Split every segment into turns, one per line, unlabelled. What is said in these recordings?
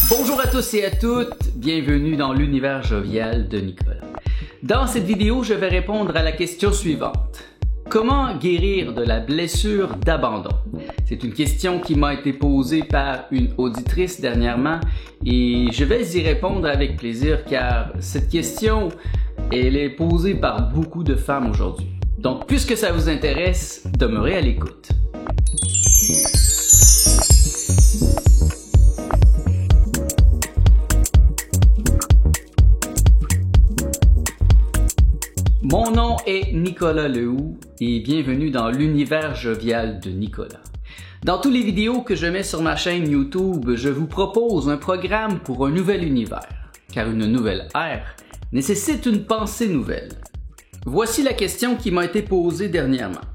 Bonjour à tous et à toutes, bienvenue dans l'univers jovial de Nicolas. Dans cette vidéo, je vais répondre à la question suivante. Comment guérir de la blessure d'abandon? C'est une question qui m'a été posée par une auditrice dernièrement et je vais y répondre avec plaisir car cette question, elle est posée par beaucoup de femmes aujourd'hui. Donc, puisque ça vous intéresse, demeurez à l'écoute. Mon nom est Nicolas Lehoux et bienvenue dans l'univers jovial de Nicolas. Dans toutes les vidéos que je mets sur ma chaîne YouTube, je vous propose un programme pour un nouvel univers, car une nouvelle ère nécessite une pensée nouvelle. Voici la question qui m'a été posée dernièrement.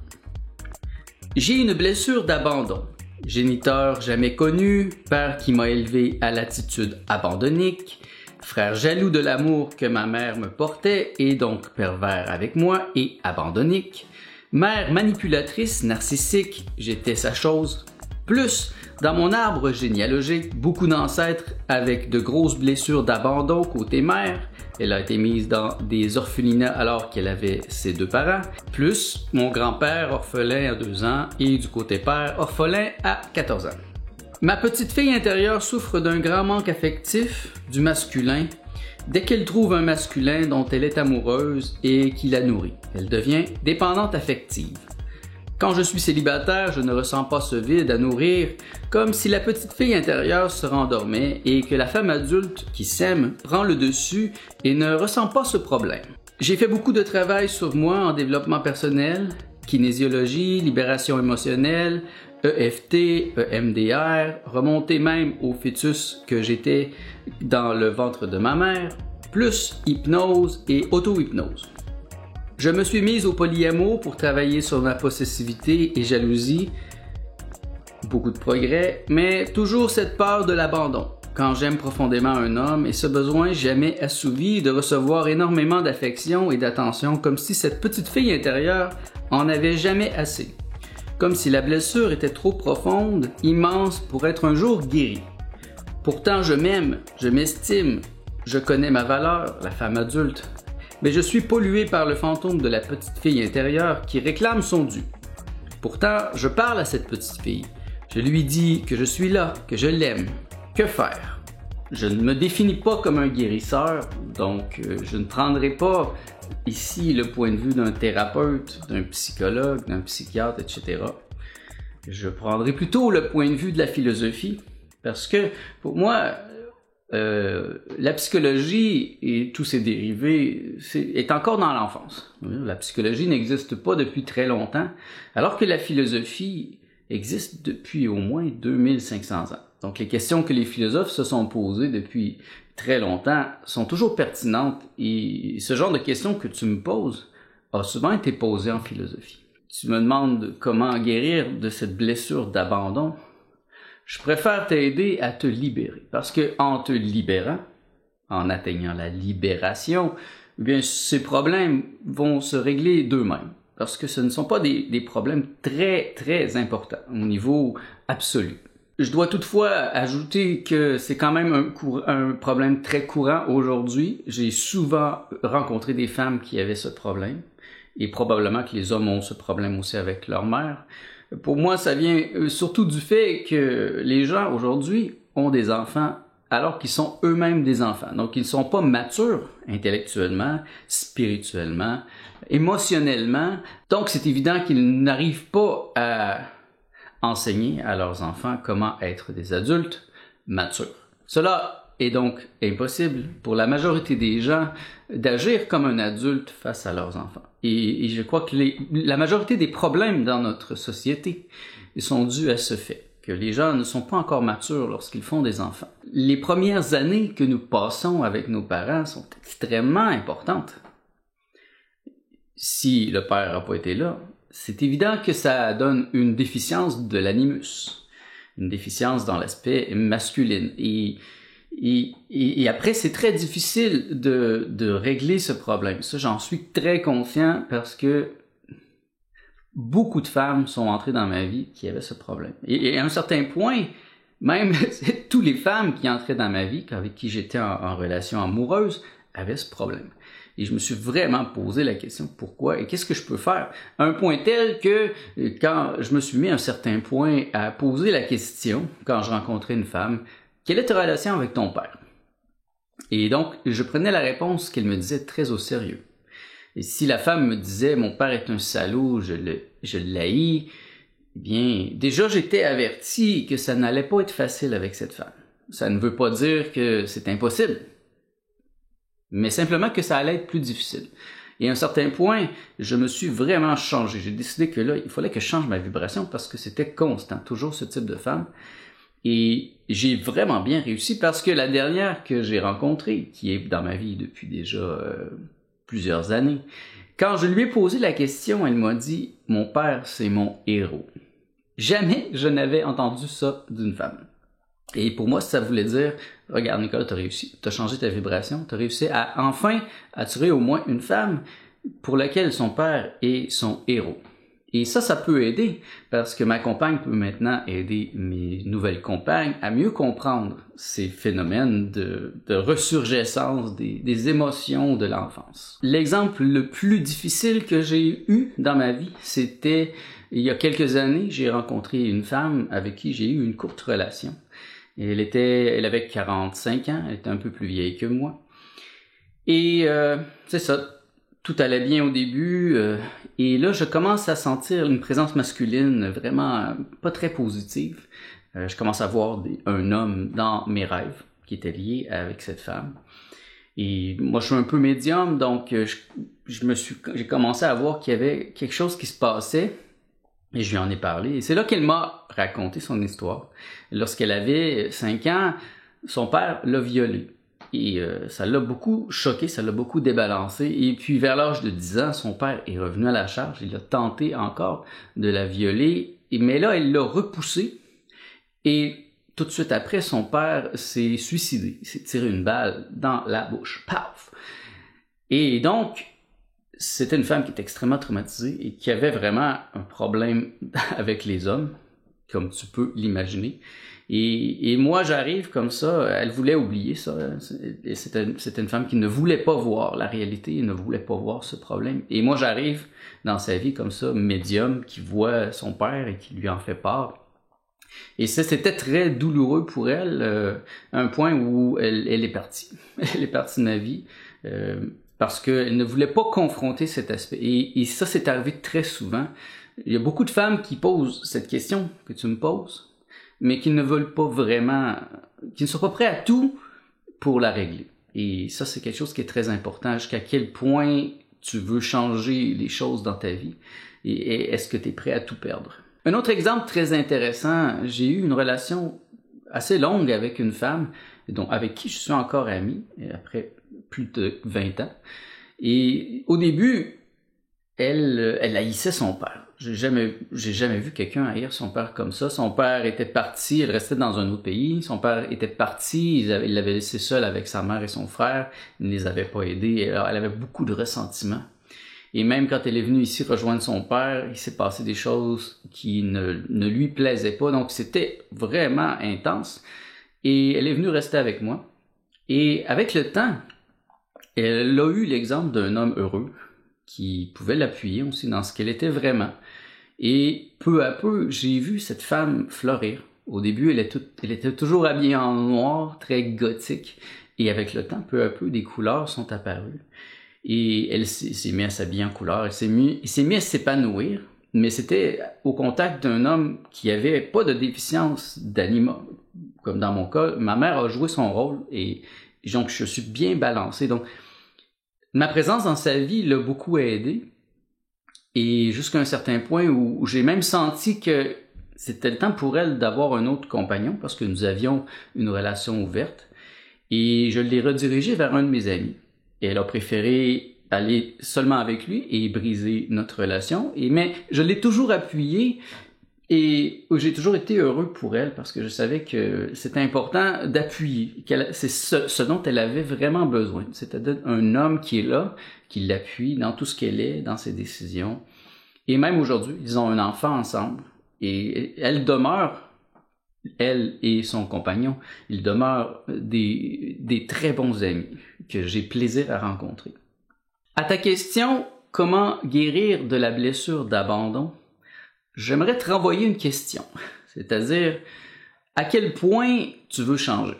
J'ai une blessure d'abandon. Géniteur jamais connu, père qui m'a élevé à l'attitude abandonnique, frère jaloux de l'amour que ma mère me portait et donc pervers avec moi et abandonnique, mère manipulatrice, narcissique, j'étais sa chose, plus dans mon arbre généalogique, beaucoup d'ancêtres avec de grosses blessures d'abandon côté mère, elle a été mise dans des orphelinats alors qu'elle avait ses deux parents, plus mon grand-père orphelin à 2 ans et du côté père orphelin à 14 ans. Ma petite fille intérieure souffre d'un grand manque affectif du masculin dès qu'elle trouve un masculin dont elle est amoureuse et qui la nourrit. Elle devient dépendante affective. Quand je suis célibataire, je ne ressens pas ce vide à nourrir, comme si la petite fille intérieure se rendormait et que la femme adulte qui s'aime prend le dessus et ne ressent pas ce problème. J'ai fait beaucoup de travail sur moi en développement personnel, kinésiologie, libération émotionnelle, EFT, EMDR, remonté même au fœtus que j'étais dans le ventre de ma mère, plus hypnose et auto-hypnose. Je me suis mise au polyamour pour travailler sur ma possessivité et jalousie. Beaucoup de progrès, mais toujours cette peur de l'abandon. Quand j'aime profondément un homme et ce besoin jamais assouvi de recevoir énormément d'affection et d'attention comme si cette petite fille intérieure en avait jamais assez. Comme si la blessure était trop profonde, immense pour être un jour guérie. Pourtant je m'aime, je m'estime, je connais ma valeur, la femme adulte. Mais je suis pollué par le fantôme de la petite fille intérieure qui réclame son dû. Pourtant, je parle à cette petite fille. Je lui dis que je suis là, que je l'aime. Que faire? Je ne me définis pas comme un guérisseur, donc je ne prendrai pas ici le point de vue d'un thérapeute, d'un psychologue, d'un psychiatre, etc. Je prendrai plutôt le point de vue de la philosophie, parce que pour moi, la psychologie et tous ses dérivés est encore dans l'enfance. La psychologie n'existe pas depuis très longtemps, alors que la philosophie existe depuis au moins 2500 ans. Donc les questions que les philosophes se sont posées depuis très longtemps sont toujours pertinentes et ce genre de questions que tu me poses a souvent été posé en philosophie. Tu me demandes comment guérir de cette blessure d'abandon. Je préfère t'aider à te libérer parce que en te libérant, en atteignant la libération, eh bien ces problèmes vont se régler d'eux-mêmes parce que ce ne sont pas des problèmes très très importants au niveau absolu. Je dois toutefois ajouter que c'est quand même un problème très courant aujourd'hui. J'ai souvent rencontré des femmes qui avaient ce problème et probablement que les hommes ont ce problème aussi avec leur mère. Pour moi, ça vient surtout du fait que les gens aujourd'hui ont des enfants alors qu'ils sont eux-mêmes des enfants. Donc, ils ne sont pas matures intellectuellement, spirituellement, émotionnellement. Donc, c'est évident qu'ils n'arrivent pas à enseigner à leurs enfants comment être des adultes matures. Cela est donc impossible pour la majorité des gens d'agir comme un adulte face à leurs enfants. Et je crois que la majorité des problèmes dans notre société sont dus à ce fait, que les gens ne sont pas encore matures lorsqu'ils font des enfants. Les premières années que nous passons avec nos parents sont extrêmement importantes. Si le père n'a pas été là, c'est évident que ça donne une déficience de l'animus, une déficience dans l'aspect masculin. Et après, c'est très difficile de régler ce problème. Ça, j'en suis très conscient parce que beaucoup de femmes sont entrées dans ma vie qui avaient ce problème. Et à un certain point, Même toutes les femmes qui entraient dans ma vie, avec qui j'étais en relation amoureuse, avaient ce problème. Et je me suis vraiment posé la question pourquoi et qu'est-ce que je peux faire? À un point tel que quand je me suis mis à un certain point à poser la question, quand je rencontrais une femme, quelle est ta relation avec ton père? Et donc, je prenais la réponse qu'elle me disait très au sérieux. Et si la femme me disait mon père est un salaud, je l'haïs, eh bien, déjà j'étais averti que ça n'allait pas être facile avec cette femme. Ça ne veut pas dire que c'est impossible, mais simplement que ça allait être plus difficile. Et à un certain point, je me suis vraiment changé. J'ai décidé que là, il fallait que je change ma vibration parce que c'était constant, toujours ce type de femme. Et j'ai vraiment bien réussi parce que la dernière que j'ai rencontrée, qui est dans ma vie depuis déjà plusieurs années, quand je lui ai posé la question, elle m'a dit « Mon père, c'est mon héros ». Jamais je n'avais entendu ça d'une femme. Et pour moi, ça voulait dire, regarde Nicolas, tu as réussi, tu as changé ta vibration, tu as réussi à enfin attirer au moins une femme pour laquelle son père est son héros. Et ça peut aider, parce que ma compagne peut maintenant aider mes nouvelles compagnes à mieux comprendre ces phénomènes de ressurgescence des émotions de l'enfance. L'exemple le plus difficile que j'ai eu dans ma vie, c'était il y a quelques années, j'ai rencontré une femme avec qui j'ai eu une courte relation. Elle avait 45 ans, elle était un peu plus vieille que moi. Et c'est ça, tout allait bien au début. Et là, je commence à sentir une présence masculine vraiment pas très positive. Je commence à voir un homme dans mes rêves qui était lié avec cette femme. Et moi, je suis un peu médium, donc j'ai commencé à voir qu'il y avait quelque chose qui se passait. Et je lui en ai parlé. Et c'est là qu'elle m'a raconté son histoire. Lorsqu'elle avait 5 ans, son père l'a violée. Et ça l'a beaucoup choqué, ça l'a beaucoup débalancé. Et puis vers l'âge de 10 ans, son père est revenu à la charge. Il a tenté encore de la violer. Mais là, elle l'a repoussé. Et tout de suite après, son père s'est suicidé. Il s'est tiré une balle dans la bouche. Paf! Et donc, c'était une femme qui était extrêmement traumatisée et qui avait vraiment un problème avec les hommes, comme tu peux l'imaginer. Et moi, j'arrive comme ça, elle voulait oublier ça. Et c'était une femme qui ne voulait pas voir la réalité, ne voulait pas voir ce problème. Et moi, j'arrive dans sa vie comme ça, médium, qui voit son père et qui lui en fait part. Et ça, c'était très douloureux pour elle, à un point où elle est partie. Elle est partie de ma vie. Parce qu'elle ne voulait pas confronter cet aspect. Et ça, c'est arrivé très souvent. Il y a beaucoup de femmes qui posent cette question que tu me poses, mais qui ne veulent pas vraiment, qui ne sont pas prêts à tout pour la régler. Et ça, c'est quelque chose qui est très important. Jusqu'à quel point tu veux changer les choses dans ta vie et est-ce que tu es prêt à tout perdre? Un autre exemple très intéressant, j'ai eu une relation assez longue avec une femme avec qui je suis encore ami, après plus de 20 ans. Et au début, elle haïssait son père. J'ai jamais vu quelqu'un haïr son père comme ça. Son père était parti, elle restait dans un autre pays. Son père était parti, il l'avait laissé seul avec sa mère et son frère. Il ne les avait pas aidés. Alors, elle avait beaucoup de ressentiment. Et même quand elle est venue ici rejoindre son père, il s'est passé des choses qui ne lui plaisaient pas. Donc, c'était vraiment intense. Et elle est venue rester avec moi. Et avec le temps, elle a eu l'exemple d'un homme heureux qui pouvait l'appuyer aussi dans ce qu'elle était vraiment. Et peu à peu, j'ai vu cette femme fleurir. Au début, elle était toujours habillée en noir, très gothique. Et avec le temps, peu à peu, des couleurs sont apparues. Et elle s'est mise à s'habiller en couleur. Elle s'est mise à s'épanouir. Mais c'était au contact d'un homme qui avait pas de déficience d'anima. Comme dans mon cas, ma mère a joué son rôle et donc je suis bien balancé. Donc, ma présence dans sa vie l'a beaucoup aidé. Et jusqu'à un certain point où j'ai même senti que c'était le temps pour elle d'avoir un autre compagnon parce que nous avions une relation ouverte. Et je l'ai redirigée vers un de mes amis. Et elle a préféré aller seulement avec lui et briser notre relation. Mais je l'ai toujours appuyée et j'ai toujours été heureux pour elle parce que je savais que c'était important d'appuyer. C'est ce dont elle avait vraiment besoin. C'est-à-dire un homme qui est là, qui l'appuie dans tout ce qu'elle est, dans ses décisions. Et même aujourd'hui, ils ont un enfant ensemble. Et elle demeure elle et son compagnon, ils demeurent des très bons amis que j'ai plaisir à rencontrer. À ta question, comment guérir de la blessure d'abandon? J'aimerais te renvoyer une question, c'est-à-dire à quel point tu veux changer?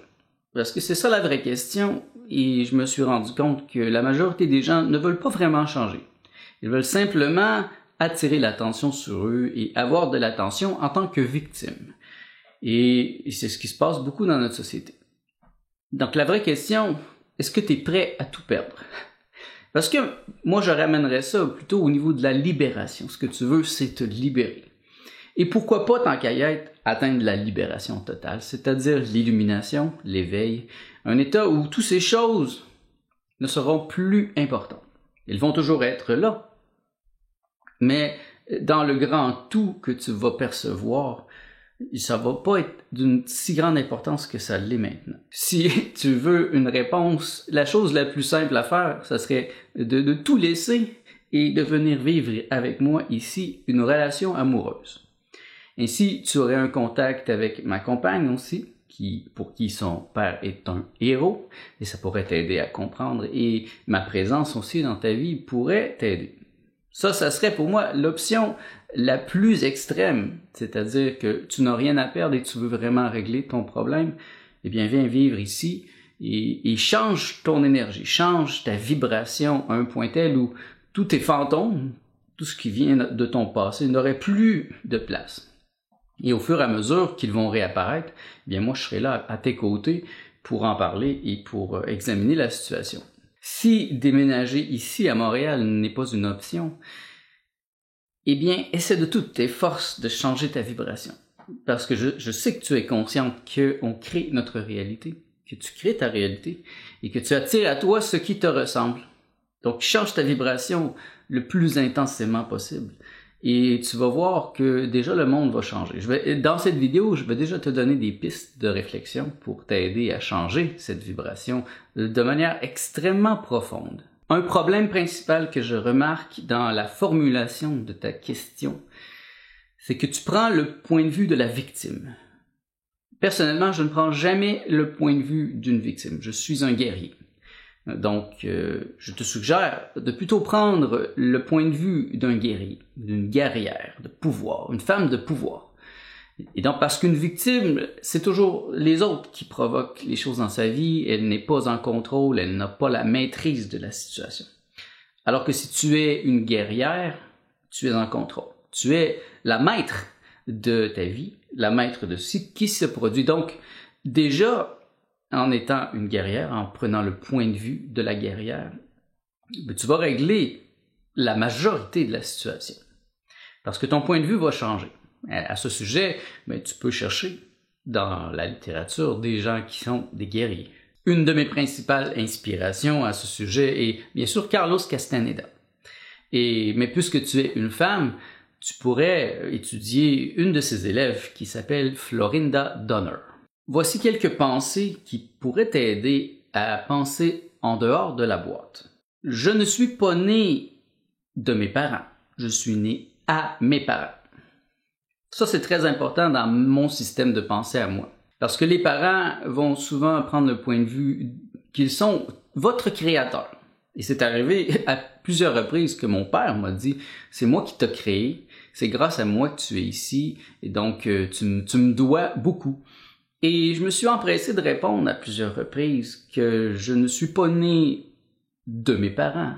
Parce que c'est ça la vraie question et je me suis rendu compte que la majorité des gens ne veulent pas vraiment changer. Ils veulent simplement attirer l'attention sur eux et avoir de l'attention en tant que victime. Et c'est ce qui se passe beaucoup dans notre société. Donc la vraie question, est-ce que tu es prêt à tout perdre? Parce que moi je ramènerais ça plutôt au niveau de la libération. Ce que tu veux, c'est te libérer. Et pourquoi pas, tant qu'à y être, atteindre la libération totale, c'est-à-dire l'illumination, l'éveil, un état où toutes ces choses ne seront plus importantes. Elles vont toujours être là, mais dans le grand tout que tu vas percevoir, ça va pas être d'une si grande importance que ça l'est maintenant. Si tu veux une réponse, la chose la plus simple à faire, ça serait de tout laisser et de venir vivre avec moi ici une relation amoureuse. Ainsi, tu aurais un contact avec ma compagne aussi, pour qui son père est un héros, et ça pourrait t'aider à comprendre, et ma présence aussi dans ta vie pourrait t'aider. Ça serait pour moi l'option la plus extrême, c'est-à-dire que tu n'as rien à perdre et tu veux vraiment régler ton problème, eh bien viens vivre ici et change ton énergie, change ta vibration à un point tel où tous tes fantômes, tout ce qui vient de ton passé n'aurait plus de place. Et au fur et à mesure qu'ils vont réapparaître, eh bien moi je serai là à tes côtés pour en parler et pour examiner la situation. Si déménager ici à Montréal n'est pas une option, eh bien essaie de toutes tes forces de changer ta vibration. Parce que je sais que tu es consciente qu'on crée notre réalité, que tu crées ta réalité et que tu attires à toi ce qui te ressemble. Donc change ta vibration le plus intensément possible. Et tu vas voir que déjà le monde va changer. Dans cette vidéo, je vais déjà te donner des pistes de réflexion pour t'aider à changer cette vibration de manière extrêmement profonde. Un problème principal que je remarque dans la formulation de ta question, c'est que tu prends le point de vue de la victime. Personnellement, je ne prends jamais le point de vue d'une victime. Je suis un guerrier. Donc, je te suggère de plutôt prendre le point de vue d'un guerrier, d'une guerrière de pouvoir, une femme de pouvoir. Et donc, parce qu'une victime, c'est toujours les autres qui provoquent les choses dans sa vie, elle n'est pas en contrôle, elle n'a pas la maîtrise de la situation. Alors que si tu es une guerrière, tu es en contrôle. Tu es la maître de ta vie, la maître de ce qui se produit. Donc, déjà, en étant une guerrière, en prenant le point de vue de la guerrière, tu vas régler la majorité de la situation. Parce que ton point de vue va changer. À ce sujet, tu peux chercher dans la littérature des gens qui sont des guerriers. Une de mes principales inspirations à ce sujet est bien sûr Carlos Castaneda. Mais puisque tu es une femme, tu pourrais étudier une de ses élèves qui s'appelle Florinda Donner. Voici quelques pensées qui pourraient t'aider à penser en dehors de la boîte. Je ne suis pas né de mes parents, je suis né à mes parents. Ça, c'est très important dans mon système de pensée à moi. Parce que les parents vont souvent prendre le point de vue qu'ils sont votre créateur. Et c'est arrivé à plusieurs reprises que mon père m'a dit « C'est moi qui t'ai créé, c'est grâce à moi que tu es ici, et donc tu me dois beaucoup. » Et je me suis empressé de répondre à plusieurs reprises que je ne suis pas né de mes parents.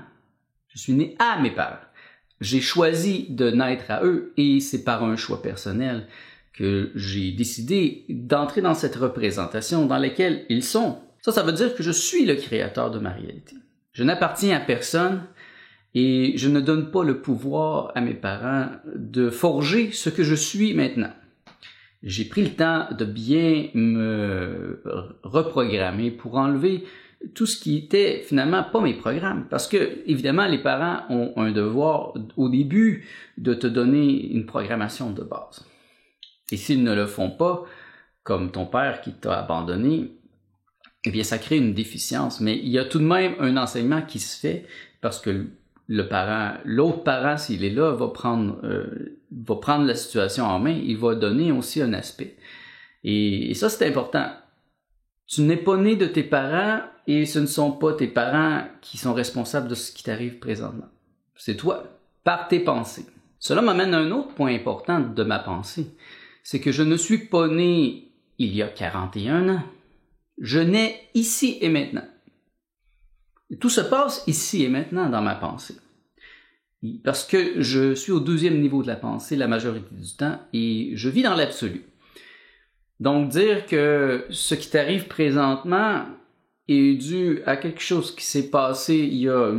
Je suis né à mes parents. J'ai choisi de naître à eux et c'est par un choix personnel que j'ai décidé d'entrer dans cette représentation dans laquelle ils sont. Ça veut dire que je suis le créateur de ma réalité. Je n'appartiens à personne et je ne donne pas le pouvoir à mes parents de forger ce que je suis maintenant. J'ai pris le temps de bien me reprogrammer pour enlever tout ce qui était finalement pas mes programmes. Parce que, évidemment, les parents ont un devoir au début de te donner une programmation de base. Et s'ils ne le font pas, comme ton père qui t'a abandonné, eh bien, ça crée une déficience. Mais il y a tout de même un enseignement qui se fait parce que l'autre parent, s'il est là, va prendre la situation en main, il va donner aussi un aspect. Et ça, c'est important. Tu n'es pas né de tes parents et ce ne sont pas tes parents qui sont responsables de ce qui t'arrive présentement. C'est toi, par tes pensées. Cela m'amène à un autre point important de ma pensée. C'est que je ne suis pas né il y a 41 ans. Je nais ici et maintenant. Tout se passe ici et maintenant dans ma pensée. Parce que je suis au 12e niveau de la pensée la majorité du temps et je vis dans l'absolu. Donc dire que ce qui t'arrive présentement est dû à quelque chose qui s'est passé il y a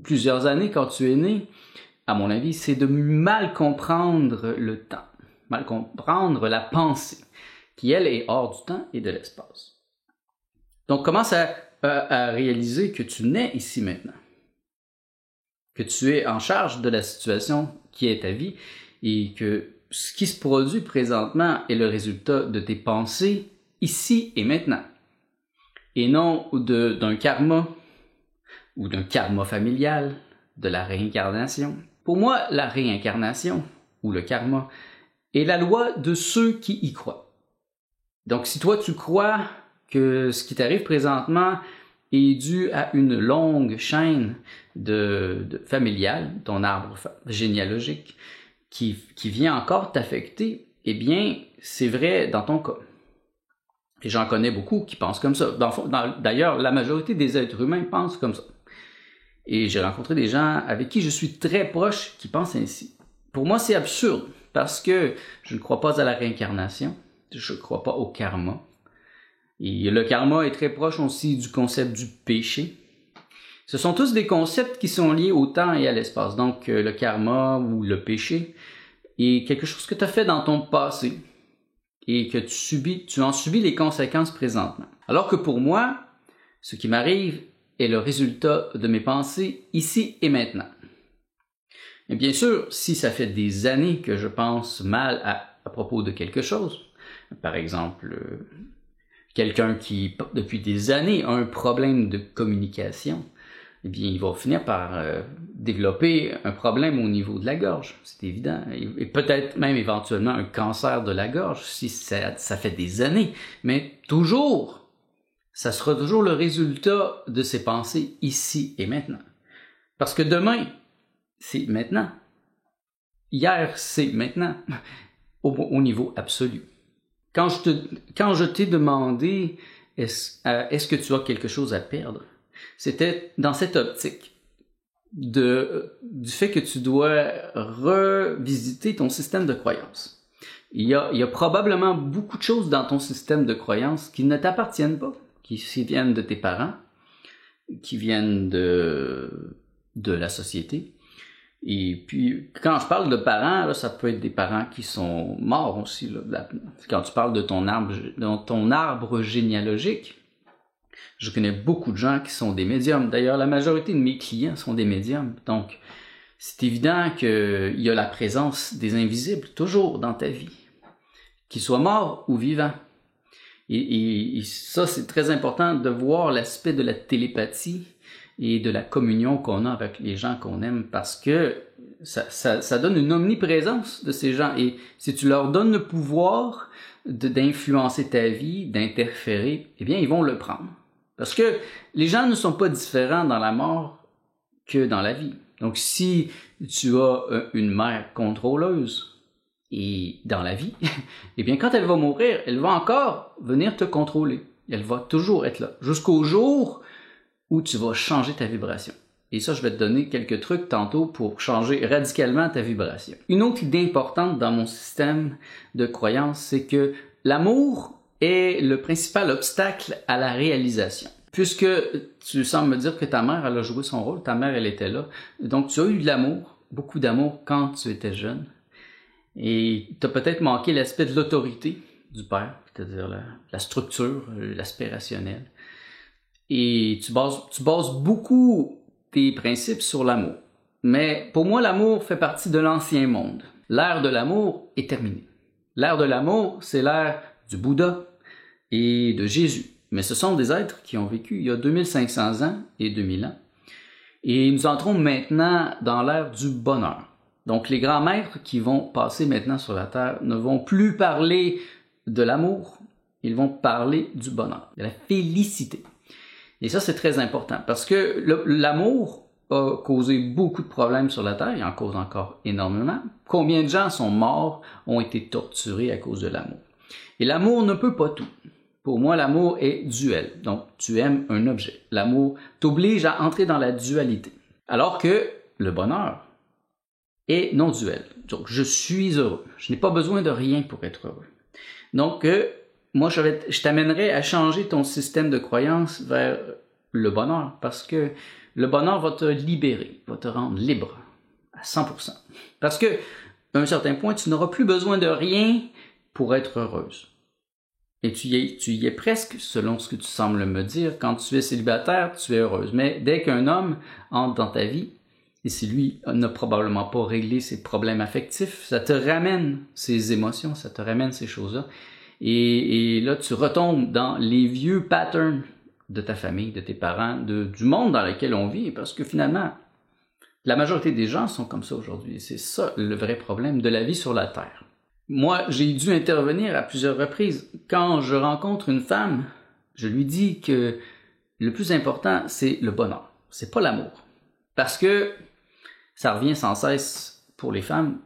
plusieurs années quand tu es né, à mon avis, c'est de mal comprendre le temps, mal comprendre la pensée, qui elle est hors du temps et de l'espace. Donc commence à réaliser que tu nais ici maintenant, que tu es en charge de la situation qui est ta vie et que ce qui se produit présentement est le résultat de tes pensées ici et maintenant, et non d'un karma ou d'un karma familial, de la réincarnation. Pour moi, la réincarnation ou le karma est la loi de ceux qui y croient. Donc si toi tu crois que ce qui t'arrive présentement est dû à une longue chaîne familiale, ton arbre généalogique, qui vient encore t'affecter, eh bien, c'est vrai dans ton cas. Et j'en connais beaucoup qui pensent comme ça. D'ailleurs, la majorité des êtres humains pensent comme ça. Et j'ai rencontré des gens avec qui je suis très proche qui pensent ainsi. Pour moi, c'est absurde, parce que je ne crois pas à la réincarnation, je ne crois pas au karma. Et le karma est très proche aussi du concept du péché. Ce sont tous des concepts qui sont liés au temps et à l'espace. Donc, le karma ou le péché est quelque chose que tu as fait dans ton passé et que tu en subis les conséquences présentement. Alors que pour moi, ce qui m'arrive est le résultat de mes pensées ici et maintenant. Et bien sûr, si ça fait des années que je pense mal à propos de quelque chose, par exemple, quelqu'un qui, depuis des années, a un problème de communication, eh bien, il va finir par développer un problème au niveau de la gorge, c'est évident, et peut-être même éventuellement un cancer de la gorge, si ça fait des années, mais toujours, ça sera toujours le résultat de ses pensées ici et maintenant. Parce que demain, c'est maintenant. Hier, c'est maintenant, au niveau absolu. Quand je t'ai demandé est-ce que tu as quelque chose à perdre, c'était dans cette optique du fait que tu dois revisiter ton système de croyances. Il y a probablement beaucoup de choses dans ton système de croyances qui ne t'appartiennent pas, qui viennent de tes parents, qui viennent de la société. Et puis, quand je parle de parents, là, ça peut être des parents qui sont morts aussi. Là. Quand tu parles de ton arbre généalogique, je connais beaucoup de gens qui sont des médiums. D'ailleurs, la majorité de mes clients sont des médiums. Donc, c'est évident qu'il y a la présence des invisibles toujours dans ta vie, qu'ils soient morts ou vivants. Et ça, c'est très important de voir l'aspect de la télépathie et de la communion qu'on a avec les gens qu'on aime, parce que ça donne une omniprésence de ces gens. Et si tu leur donnes le pouvoir d'influencer ta vie, d'interférer, eh bien, ils vont le prendre. Parce que les gens ne sont pas différents dans la mort que dans la vie. Donc, si tu as une mère contrôleuse et dans la vie, eh bien, quand elle va mourir, elle va encore venir te contrôler. Elle va toujours être là, jusqu'au jour où tu vas changer ta vibration. Et ça, je vais te donner quelques trucs tantôt pour changer radicalement ta vibration. Une autre idée importante dans mon système de croyance, c'est que l'amour est le principal obstacle à la réalisation. Puisque tu sembles me dire que ta mère, elle a joué son rôle, ta mère, elle était là. Donc, tu as eu de l'amour, beaucoup d'amour quand tu étais jeune. Et tu as peut-être manqué l'aspect de l'autorité du père, c'est-à-dire la structure, l'aspect rationnel. Et tu bases beaucoup tes principes sur l'amour. Mais pour moi, l'amour fait partie de l'ancien monde. L'ère de l'amour est terminée. L'ère de l'amour, c'est l'ère du Bouddha et de Jésus. Mais ce sont des êtres qui ont vécu il y a 2500 ans et 2000 ans. Et nous entrons maintenant dans l'ère du bonheur. Donc les grands maîtres qui vont passer maintenant sur la Terre ne vont plus parler de l'amour, ils vont parler du bonheur, de la félicité. Et ça, c'est très important parce que l'amour a causé beaucoup de problèmes sur la Terre, il en cause encore énormément. Combien de gens sont morts, ont été torturés à cause de l'amour? Et l'amour ne peut pas tout. Pour moi, l'amour est duel. Donc, tu aimes un objet. L'amour t'oblige à entrer dans la dualité. Alors que le bonheur est non duel. Donc, je suis heureux. Je n'ai pas besoin de rien pour être heureux. Donc, moi, je t'amènerais à changer ton système de croyance vers le bonheur parce que le bonheur va te libérer, va te rendre libre à 100%. Parce que, à un certain point, tu n'auras plus besoin de rien pour être heureuse. Et tu y es presque, selon ce que tu sembles me dire. Quand tu es célibataire, tu es heureuse. Mais dès qu'un homme entre dans ta vie, et si lui n'a probablement pas réglé ses problèmes affectifs, ça te ramène ces émotions, ça te ramène ces choses-là. Et là, tu retombes dans les vieux patterns de ta famille, de tes parents, du monde dans lequel on vit. Parce que finalement, la majorité des gens sont comme ça aujourd'hui. C'est ça le vrai problème de la vie sur la Terre. Moi, j'ai dû intervenir à plusieurs reprises. Quand je rencontre une femme, je lui dis que le plus important, c'est le bonheur. C'est pas l'amour. Parce que ça revient sans cesse pour les femmes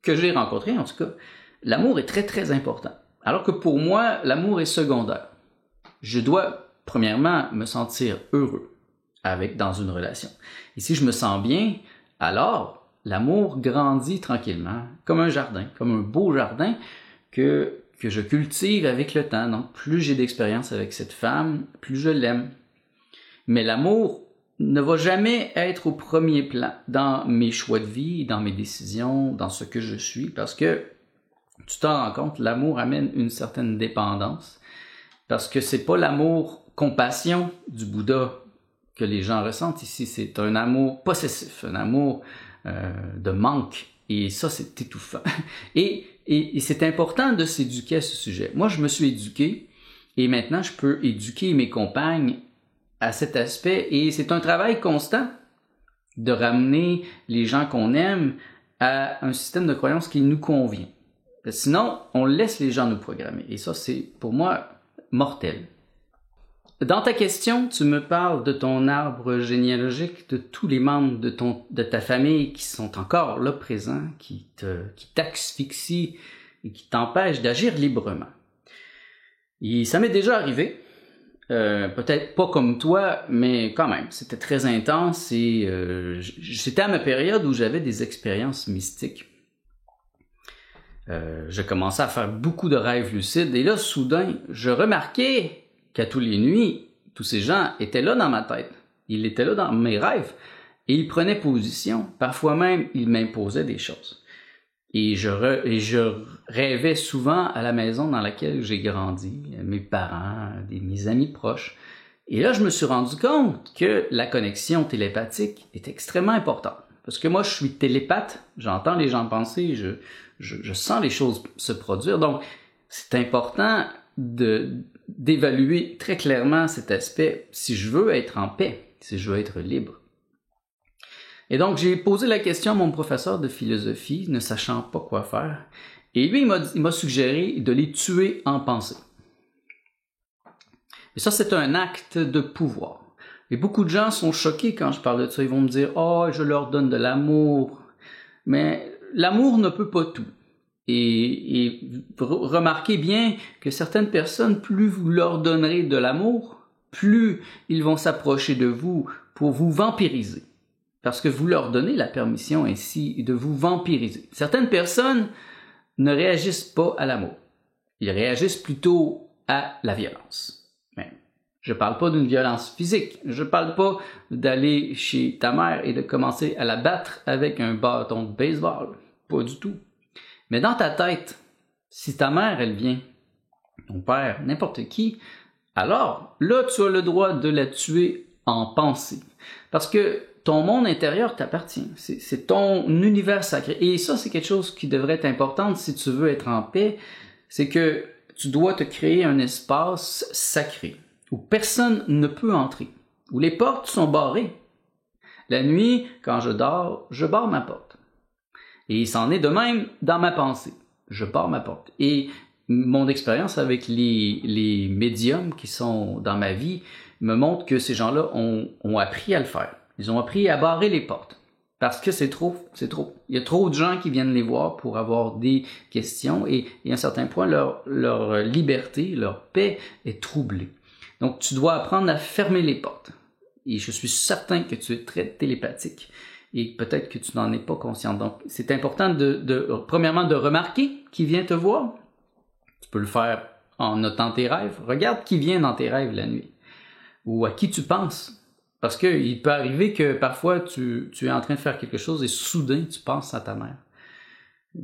que j'ai rencontrées, en tout cas. L'amour est très, très important. Alors que pour moi, l'amour est secondaire. Je dois, premièrement, me sentir heureux dans une relation. Et si je me sens bien, alors l'amour grandit tranquillement, comme un jardin, comme un beau jardin que je cultive avec le temps. Donc, plus j'ai d'expérience avec cette femme, plus je l'aime. Mais l'amour ne va jamais être au premier plan dans mes choix de vie, dans mes décisions, dans ce que je suis, parce que tu t'en rends compte, l'amour amène une certaine dépendance, parce que c'est pas l'amour compassion du Bouddha que les gens ressentent ici, c'est un amour possessif, un amour de manque, et ça, c'est étouffant. Et c'est important de s'éduquer à ce sujet. Moi, je me suis éduqué, et maintenant, je peux éduquer mes compagnes à cet aspect, et c'est un travail constant de ramener les gens qu'on aime à un système de croyance qui nous convient. Sinon, on laisse les gens nous programmer, et ça, c'est, pour moi, mortel. Dans ta question, tu me parles de ton arbre généalogique, de tous les membres de ta famille qui sont encore là présents, qui t'asphyxient et qui t'empêchent d'agir librement. Et ça m'est déjà arrivé, peut-être pas comme toi, mais quand même, c'était très intense et c'était à ma période où j'avais des expériences mystiques. Je commençais à faire beaucoup de rêves lucides et là, soudain, je remarquais qu'à tous les nuits, tous ces gens étaient là dans ma tête. Ils étaient là dans mes rêves. Et ils prenaient position. Parfois même, ils m'imposaient des choses. Et je rêvais souvent à la maison dans laquelle j'ai grandi, mes parents, mes amis proches. Et là, je me suis rendu compte que la connexion télépathique est extrêmement importante. Parce que moi, je suis télépathe, j'entends les gens penser, je sens les choses se produire. Donc, c'est important d'évaluer très clairement cet aspect si je veux être en paix, si je veux être libre. Et donc, j'ai posé la question à mon professeur de philosophie, ne sachant pas quoi faire. Et lui, il m'a suggéré de les tuer en pensée. Et ça, c'est un acte de pouvoir. Et beaucoup de gens sont choqués quand je parle de ça. Ils vont me dire « Oh, je leur donne de l'amour. » Mais l'amour ne peut pas tout. Et remarquez bien que certaines personnes, plus vous leur donnerez de l'amour, plus ils vont s'approcher de vous pour vous vampiriser. Parce que vous leur donnez la permission ainsi de vous vampiriser. Certaines personnes ne réagissent pas à l'amour. Ils réagissent plutôt à la violence. Mais je parle pas d'une violence physique. Je parle pas d'aller chez ta mère et de commencer à la battre avec un bâton de baseball. Pas du tout. Mais dans ta tête, si ta mère, elle vient, ton père, n'importe qui, alors là, tu as le droit de la tuer en pensée. Parce que ton monde intérieur t'appartient. C'est ton univers sacré. Et ça, c'est quelque chose qui devrait être important si tu veux être en paix. C'est que tu dois te créer un espace sacré où personne ne peut entrer, où les portes sont barrées. La nuit, quand je dors, je barre ma porte. Et il s'en est de même dans ma pensée. Je barre ma porte. Et mon expérience avec les médiums qui sont dans ma vie me montre que ces gens-là ont appris à le faire. Ils ont appris à barrer les portes. Parce que c'est trop. Il y a trop de gens qui viennent les voir pour avoir des questions et à un certain point, leur liberté, leur paix est troublée. Donc, tu dois apprendre à fermer les portes. Et je suis certain que tu es très télépathique et peut-être que tu n'en es pas conscient. Donc, c'est important premièrement, de remarquer qui vient te voir. Tu peux le faire en notant tes rêves. Regarde qui vient dans tes rêves la nuit ou à qui tu penses. Parce qu'il peut arriver que parfois tu es en train de faire quelque chose et soudain tu penses à ta mère.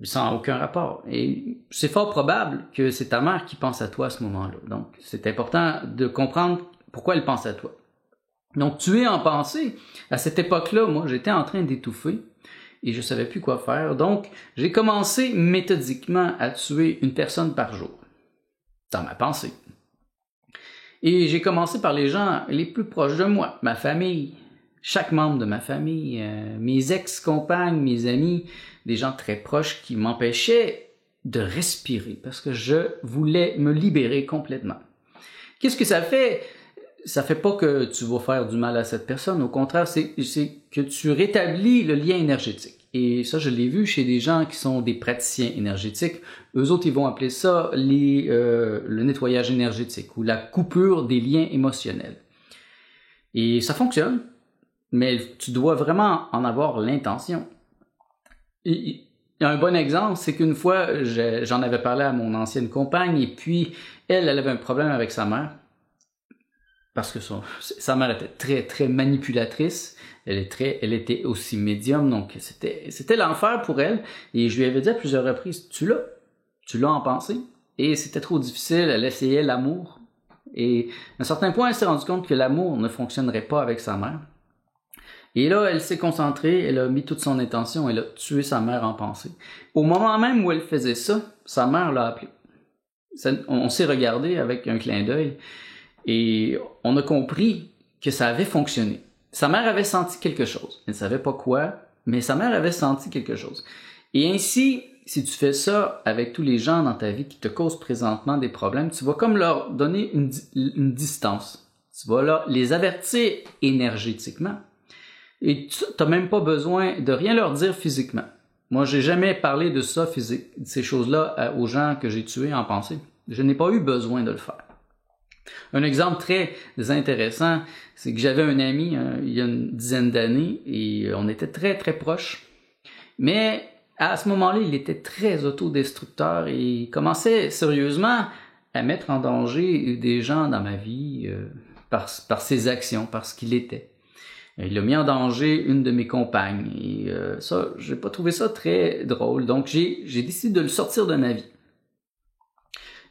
Sans aucun rapport. Et c'est fort probable que c'est ta mère qui pense à toi à ce moment-là. Donc c'est important de comprendre pourquoi elle pense à toi. Donc tu es en pensée. À cette époque-là, moi j'étais en train d'étouffer et je savais plus quoi faire. Donc j'ai commencé méthodiquement à tuer une personne par jour. Dans ma pensée. Et j'ai commencé par les gens les plus proches de moi, ma famille, chaque membre de ma famille, mes ex-compagnes, mes amis, des gens très proches qui m'empêchaient de respirer parce que je voulais me libérer complètement. Qu'est-ce que ça fait? Ça fait pas que tu vas faire du mal à cette personne, au contraire, c'est que tu rétablis le lien énergétique. Et ça, je l'ai vu chez des gens qui sont des praticiens énergétiques. Eux autres, ils vont appeler ça le nettoyage énergétique ou la coupure des liens émotionnels. Et ça fonctionne, mais tu dois vraiment en avoir l'intention. Et un bon exemple, c'est qu'une fois, j'en avais parlé à mon ancienne compagne et puis elle avait un problème avec sa mère. Parce que sa mère était très, très manipulatrice. Elle était aussi médium, donc c'était l'enfer pour elle. Et je lui avais dit à plusieurs reprises, tu l'as en pensée. Et c'était trop difficile, elle essayait l'amour. Et à un certain point, elle s'est rendue compte que l'amour ne fonctionnerait pas avec sa mère. Et là, elle s'est concentrée, elle a mis toute son intention, elle a tué sa mère en pensée. Au moment même où elle faisait ça, sa mère l'a appelée. On s'est regardé avec un clin d'œil. Et on a compris que ça avait fonctionné. Sa mère avait senti quelque chose. Elle ne savait pas quoi, mais sa mère avait senti quelque chose. Et ainsi, si tu fais ça avec tous les gens dans ta vie qui te causent présentement des problèmes, tu vas comme leur donner une distance. Tu vas les avertir énergétiquement. Et tu n'as même pas besoin de rien leur dire physiquement. Moi, j'ai jamais parlé de ça, de ces choses-là, aux gens que j'ai tués en pensée. Je n'ai pas eu besoin de le faire. Un exemple très intéressant, c'est que j'avais un ami il y a une dizaine d'années et on était très très proches. Mais à ce moment-là, il était très autodestructeur et il commençait sérieusement à mettre en danger des gens dans ma vie par ses actions, par ce qu'il était. Il a mis en danger une de mes compagnes et ça, j'ai pas trouvé ça très drôle. Donc j'ai décidé de le sortir de ma vie.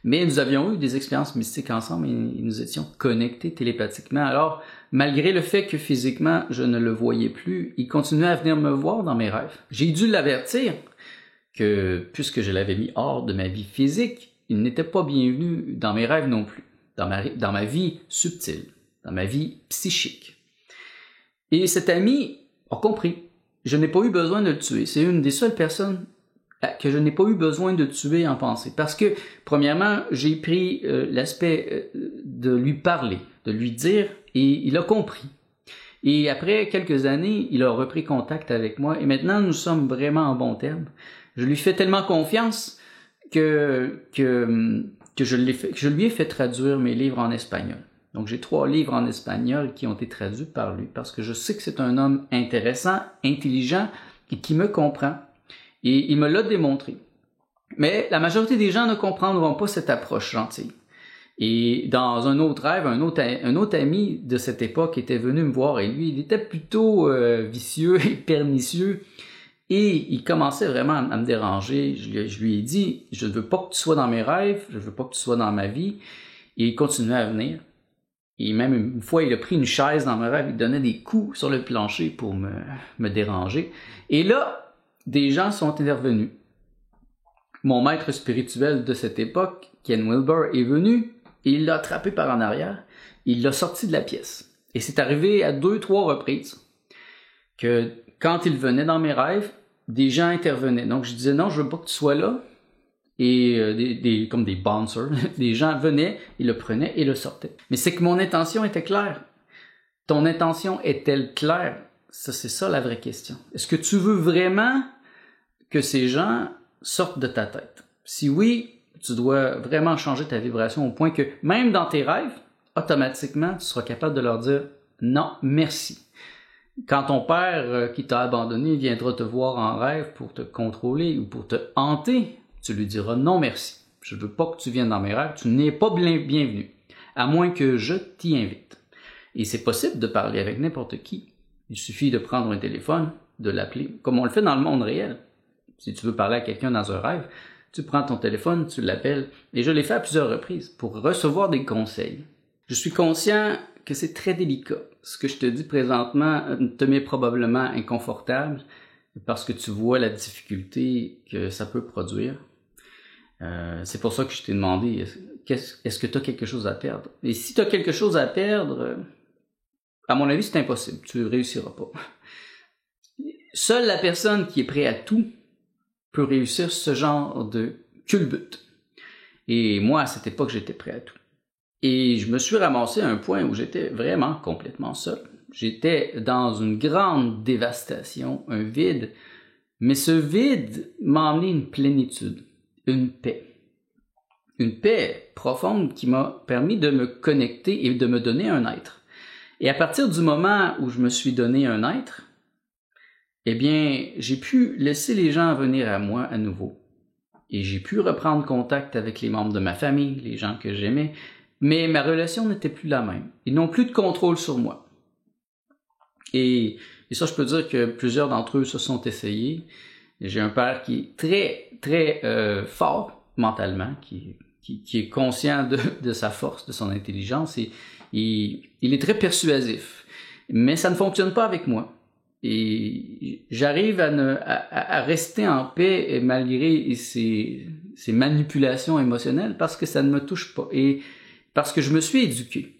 Mais nous avions eu des expériences mystiques ensemble et nous étions connectés télépathiquement. Alors, malgré le fait que physiquement, je ne le voyais plus, il continuait à venir me voir dans mes rêves. J'ai dû l'avertir que, puisque je l'avais mis hors de ma vie physique, il n'était pas bienvenu dans mes rêves non plus, dans ma vie subtile, dans ma vie psychique. Et cet ami a compris. Je n'ai pas eu besoin de le tuer. C'est une des seules personnes que je n'ai pas eu besoin de tuer en pensée. Parce que, premièrement, j'ai pris l'aspect de lui parler, de lui dire, et il a compris. Et après quelques années, il a repris contact avec moi, et maintenant, nous sommes vraiment en bons termes. Je lui fais tellement confiance que je lui ai fait traduire mes livres en espagnol. Donc, j'ai 3 livres en espagnol qui ont été traduits par lui, parce que je sais que c'est un homme intéressant, intelligent, et qui me comprend. Et il me l'a démontré. Mais la majorité des gens ne comprendront pas cette approche gentille. Et dans un autre rêve, un autre ami de cette époque était venu me voir et lui, il était plutôt vicieux et pernicieux. Et il commençait vraiment à me déranger. Je lui ai dit, je ne veux pas que tu sois dans mes rêves, je ne veux pas que tu sois dans ma vie. Et il continuait à venir. Et même une fois, il a pris une chaise dans mes rêves, il donnait des coups sur le plancher pour me déranger. Et là, des gens sont intervenus. Mon maître spirituel de cette époque, Ken Wilber, est venu et il l'a attrapé par en arrière. Il l'a sorti de la pièce. Et c'est arrivé à 2-3 reprises que quand il venait dans mes rêves, des gens intervenaient. Donc je disais non, je veux pas que tu sois là. Et comme des bouncers, des gens venaient, ils le prenaient et le sortaient. Mais c'est que mon intention était claire. Ton intention est-elle claire? Ça, c'est ça la vraie question. Est-ce que tu veux vraiment que ces gens sortent de ta tête? Si oui, tu dois vraiment changer ta vibration au point que même dans tes rêves, automatiquement, tu seras capable de leur dire non, merci. Quand ton père qui t'a abandonné viendra te voir en rêve pour te contrôler ou pour te hanter, tu lui diras non merci. Je ne veux pas que tu viennes dans mes rêves, tu n'es pas bienvenu, à moins que je t'y invite. Et c'est possible de parler avec n'importe qui. Il suffit de prendre un téléphone, de l'appeler, comme on le fait dans le monde réel. Si tu veux parler à quelqu'un dans un rêve, tu prends ton téléphone, tu l'appelles, et je l'ai fait à plusieurs reprises pour recevoir des conseils. Je suis conscient que c'est très délicat. Ce que je te dis présentement te met probablement inconfortable parce que tu vois la difficulté que ça peut produire. C'est pour ça que je t'ai demandé, est-ce que tu as quelque chose à perdre? Et si tu as quelque chose à perdre, à mon avis, c'est impossible. Tu ne réussiras pas. Seule la personne qui est prête à tout peut réussir ce genre de culbute. Et moi, à cette époque, j'étais prêt à tout. Et je me suis ramassé à un point où j'étais vraiment complètement seul. J'étais dans une grande dévastation, un vide. Mais ce vide m'a amené une plénitude, une paix. Une paix profonde qui m'a permis de me connecter et de me donner un être. Et à partir du moment où je me suis donné un être, eh bien, j'ai pu laisser les gens venir à moi à nouveau. Et j'ai pu reprendre contact avec les membres de ma famille, les gens que j'aimais, mais ma relation n'était plus la même. Ils n'ont plus de contrôle sur moi. Et ça, je peux dire que plusieurs d'entre eux se sont essayés. J'ai un père qui est très, très fort mentalement, qui est conscient de sa force, de son intelligence, et il est très persuasif. Mais ça ne fonctionne pas avec moi. Et j'arrive à rester en paix malgré ces manipulations émotionnelles parce que ça ne me touche pas et parce que je me suis éduqué.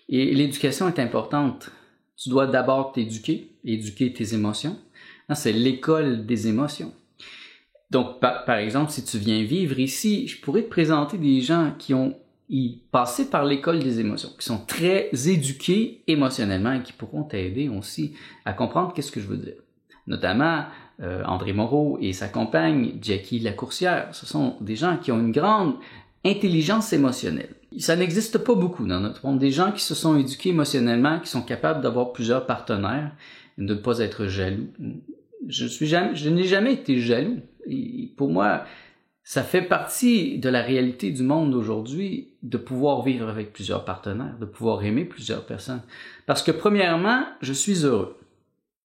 Et l'éducation est importante. Tu dois d'abord t'éduquer, éduquer tes émotions. C'est l'école des émotions. Donc, par exemple, si tu viens vivre ici, je pourrais te présenter des gens qui ont passé par l'école des émotions, qui sont très éduqués émotionnellement et qui pourront t'aider aussi à comprendre qu'est-ce que je veux dire. Notamment, André Moreau et sa compagne, Jackie Lacourcière. Ce sont des gens qui ont une grande intelligence émotionnelle. Ça n'existe pas beaucoup dans notre monde. Des gens qui se sont éduqués émotionnellement, qui sont capables d'avoir plusieurs partenaires, de ne pas être jaloux. Je n'ai jamais été jaloux. Et pour moi, ça fait partie de la réalité du monde aujourd'hui de pouvoir vivre avec plusieurs partenaires, de pouvoir aimer plusieurs personnes. Parce que premièrement, je suis heureux.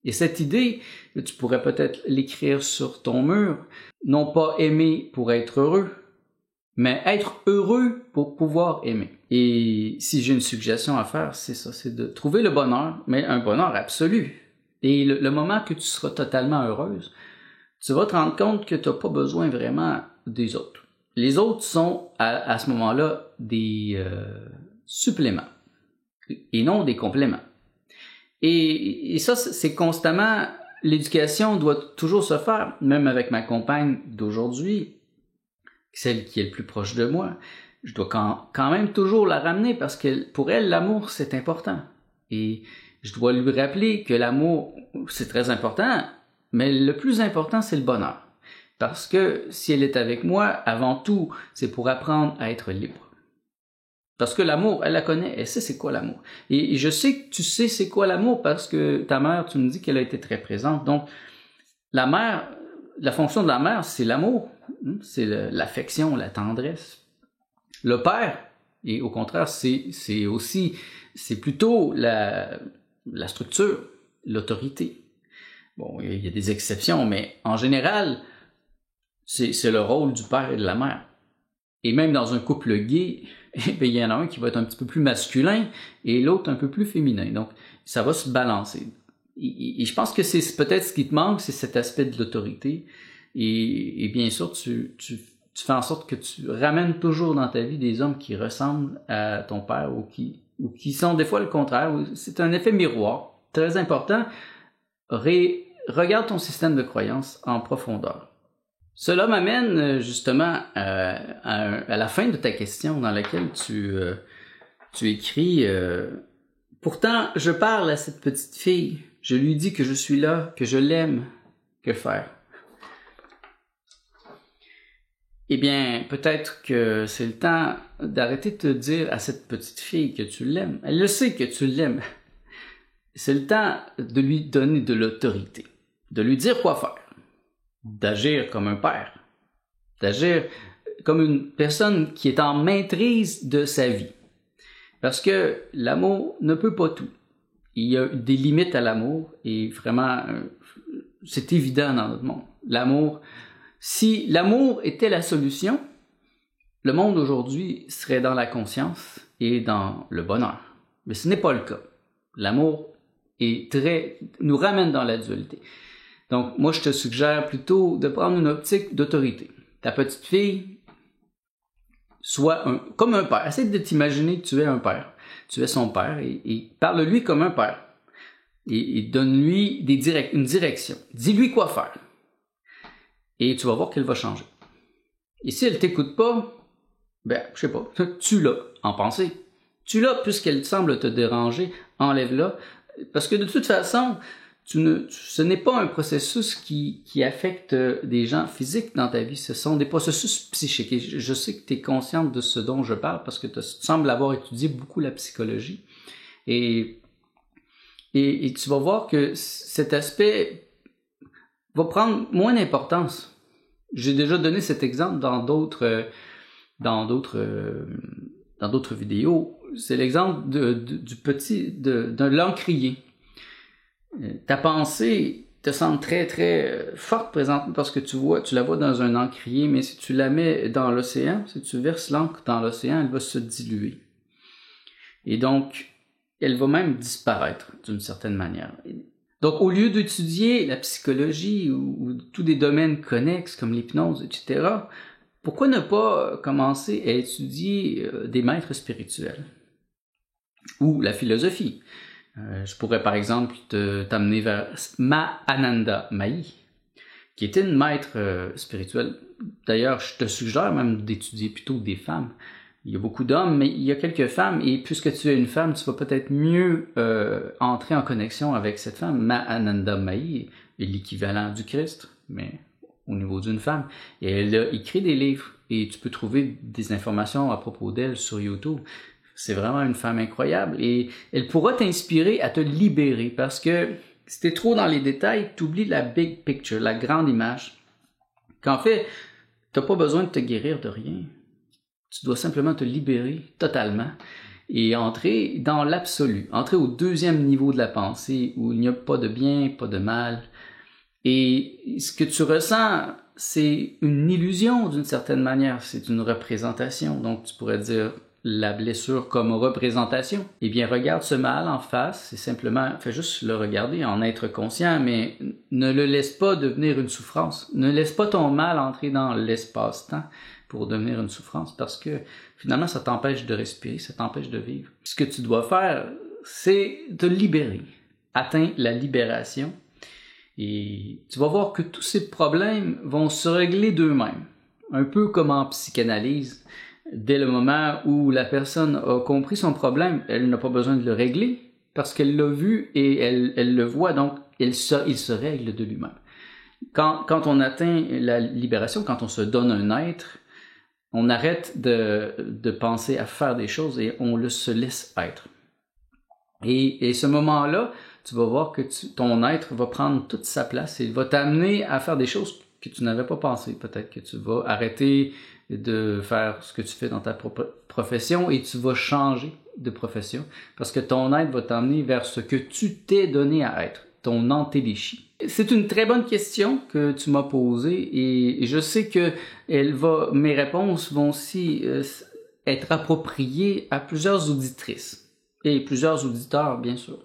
Et cette idée, tu pourrais peut-être l'écrire sur ton mur, non pas aimer pour être heureux, mais être heureux pour pouvoir aimer. Et si j'ai une suggestion à faire, c'est ça, c'est de trouver le bonheur, mais un bonheur absolu. Et le moment que tu seras totalement heureuse, tu vas te rendre compte que tu n'as pas besoin vraiment des autres. Les autres sont, à ce moment-là, des suppléments et non des compléments. Et ça, c'est constamment, l'éducation doit toujours se faire, même avec ma compagne d'aujourd'hui, celle qui est le plus proche de moi. Je dois quand même toujours la ramener parce que pour elle, l'amour, c'est important. Et je dois lui rappeler que l'amour, c'est très important, mais le plus important, c'est le bonheur. Parce que si elle est avec moi, avant tout, c'est pour apprendre à être libre. Parce que l'amour, elle la connaît, elle sait c'est quoi l'amour. Et je sais que tu sais c'est quoi l'amour parce que ta mère, tu me dis qu'elle a été très présente. Donc, la mère, la fonction de la mère, c'est l'amour. C'est l'affection, la tendresse. Le père, et au contraire, c'est plutôt la structure, l'autorité. Bon, il y a des exceptions, mais en général, c'est le rôle du père et de la mère. Et même dans un couple gay, il y en a un qui va être un petit peu plus masculin et l'autre un peu plus féminin. Donc, ça va se balancer. Et je pense que c'est peut-être ce qui te manque, c'est cet aspect de l'autorité. Et bien sûr, tu fais en sorte que tu ramènes toujours dans ta vie des hommes qui ressemblent à ton père ou qui sont des fois le contraire. C'est un effet miroir très important. Regarde ton système de croyance en profondeur. Cela m'amène justement à la fin de ta question dans laquelle tu écris pourtant je parle à cette petite fille, je lui dis que je suis là, que je l'aime, que faire? Eh bien, peut-être que c'est le temps d'arrêter de te dire à cette petite fille que tu l'aimes. Elle le sait que tu l'aimes. C'est le temps de lui donner de l'autorité, de lui dire quoi faire, d'agir comme un père, d'agir comme une personne qui est en maîtrise de sa vie. Parce que l'amour ne peut pas tout. Il y a des limites à l'amour et vraiment, c'est évident dans notre monde. L'amour, si l'amour était la solution, le monde aujourd'hui serait dans la conscience et dans le bonheur. Mais ce n'est pas le cas. L'amour nous ramène dans la dualité. Donc, moi, je te suggère plutôt de prendre une optique d'autorité. Ta petite fille, sois comme un père. Essaie de t'imaginer que tu es un père. Tu es son père et parle-lui comme un père. Et donne-lui une direction. Dis-lui quoi faire. Et tu vas voir qu'elle va changer. Et si elle t'écoute pas, ben, je sais pas, tue-la en pensée. Tue-la puisqu'elle semble te déranger, enlève-la. Parce que de toute façon, ce n'est pas un processus qui affecte des gens physiques dans ta vie, ce sont des processus psychiques. Et je sais que tu es consciente de ce dont je parle parce que tu sembles avoir étudié beaucoup la psychologie. Et tu vas voir que cet aspect va prendre moins d'importance. J'ai déjà donné cet exemple dans d'autres vidéos. C'est l'exemple d'un l'encrier. Ta pensée te semble très très forte présente parce que tu la vois dans un encrier, mais si tu la mets dans l'océan, si tu verses l'encre dans l'océan, elle va se diluer. Et donc, elle va même disparaître d'une certaine manière. Donc, au lieu d'étudier la psychologie ou tous des domaines connexes comme l'hypnose, etc., pourquoi ne pas commencer à étudier des maîtres spirituels ou la philosophie? Je pourrais par exemple t'amener vers Mahananda Mahi, qui était une maître spirituelle. D'ailleurs, je te suggère même d'étudier plutôt des femmes. Il y a beaucoup d'hommes, mais il y a quelques femmes, et puisque tu es une femme, tu vas peut-être mieux entrer en connexion avec cette femme. Mahananda Mahi est l'équivalent du Christ, mais au niveau d'une femme. Et elle a écrit des livres, et tu peux trouver des informations à propos d'elle sur YouTube. C'est vraiment une femme incroyable, et elle pourra t'inspirer à te libérer, parce que si t'es trop dans les détails, t'oublies la big picture, la grande image. Qu'en fait, t'as pas besoin de te guérir de rien. Tu dois simplement te libérer totalement et entrer dans l'absolu, entrer au deuxième niveau de la pensée où il n'y a pas de bien, pas de mal. Et ce que tu ressens, c'est une illusion d'une certaine manière, c'est une représentation. Donc tu pourrais dire la blessure comme représentation. Eh bien, regarde ce mal en face, c'est simplement, fais juste le regarder, en être conscient, mais ne le laisse pas devenir une souffrance. Ne laisse pas ton mal entrer dans l'espace-temps pour devenir une souffrance, parce que finalement, ça t'empêche de respirer, ça t'empêche de vivre. Ce que tu dois faire, c'est te libérer. Atteins la libération, et tu vas voir que tous ces problèmes vont se régler d'eux-mêmes. Un peu comme en psychanalyse, dès le moment où la personne a compris son problème, elle n'a pas besoin de le régler, parce qu'elle l'a vu et elle le voit, donc il se règle de lui-même. Quand on atteint la libération, quand on se donne un être, on arrête de penser à faire des choses et on se laisse être. Et ce moment-là, tu vas voir que ton être va prendre toute sa place et il va t'amener à faire des choses que tu n'avais pas pensé. Peut-être que tu vas arrêter de faire ce que tu fais dans ta profession et tu vas changer de profession parce que ton être va t'emmener vers ce que tu t'es donné à être, ton antéléchie. C'est une très bonne question que tu m'as posée et je sais que mes réponses vont aussi être appropriées à plusieurs auditrices et plusieurs auditeurs, bien sûr.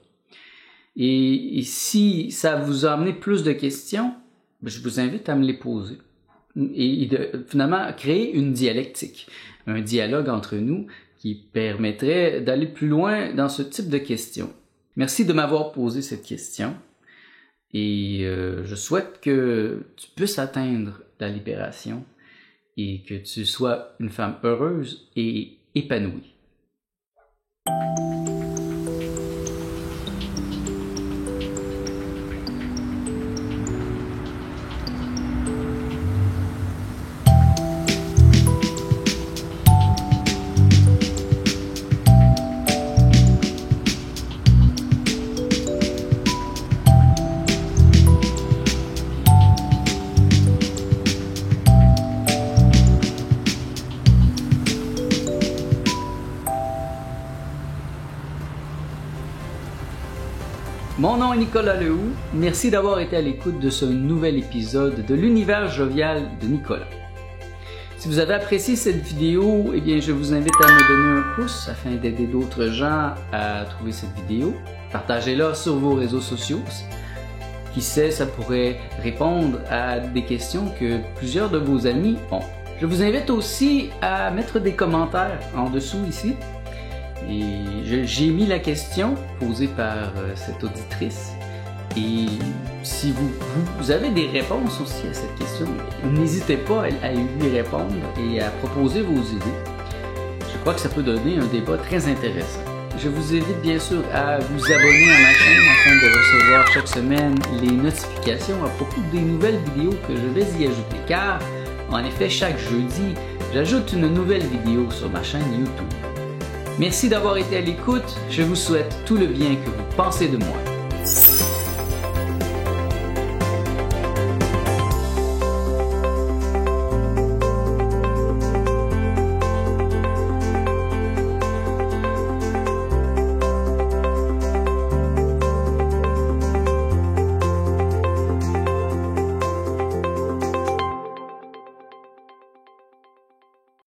Et si ça vous a amené plus de questions, je vous invite à me les poser et de finalement créer une dialectique, un dialogue entre nous qui permettrait d'aller plus loin dans ce type de questions. Merci de m'avoir posé cette question. Et je souhaite que tu puisses atteindre la libération et que tu sois une femme heureuse et épanouie. Mon nom est Nicolas Lehoux, merci d'avoir été à l'écoute de ce nouvel épisode de l'univers jovial de Nicolas. Si vous avez apprécié cette vidéo, eh bien je vous invite à me donner un pouce afin d'aider d'autres gens à trouver cette vidéo. Partagez-la sur vos réseaux sociaux. Qui sait, ça pourrait répondre à des questions que plusieurs de vos amis ont. Je vous invite aussi à mettre des commentaires en dessous ici. Et j'ai mis la question posée par cette auditrice. Et si vous avez des réponses aussi à cette question, n'hésitez pas à lui répondre et à proposer vos idées. Je crois que ça peut donner un débat très intéressant. Je vous invite bien sûr à vous abonner à ma chaîne afin de recevoir chaque semaine les notifications à propos des nouvelles vidéos que je vais y ajouter. Car, en effet, chaque jeudi, j'ajoute une nouvelle vidéo sur ma chaîne YouTube. Merci d'avoir été à l'écoute, je vous souhaite tout le bien que vous pensez de moi.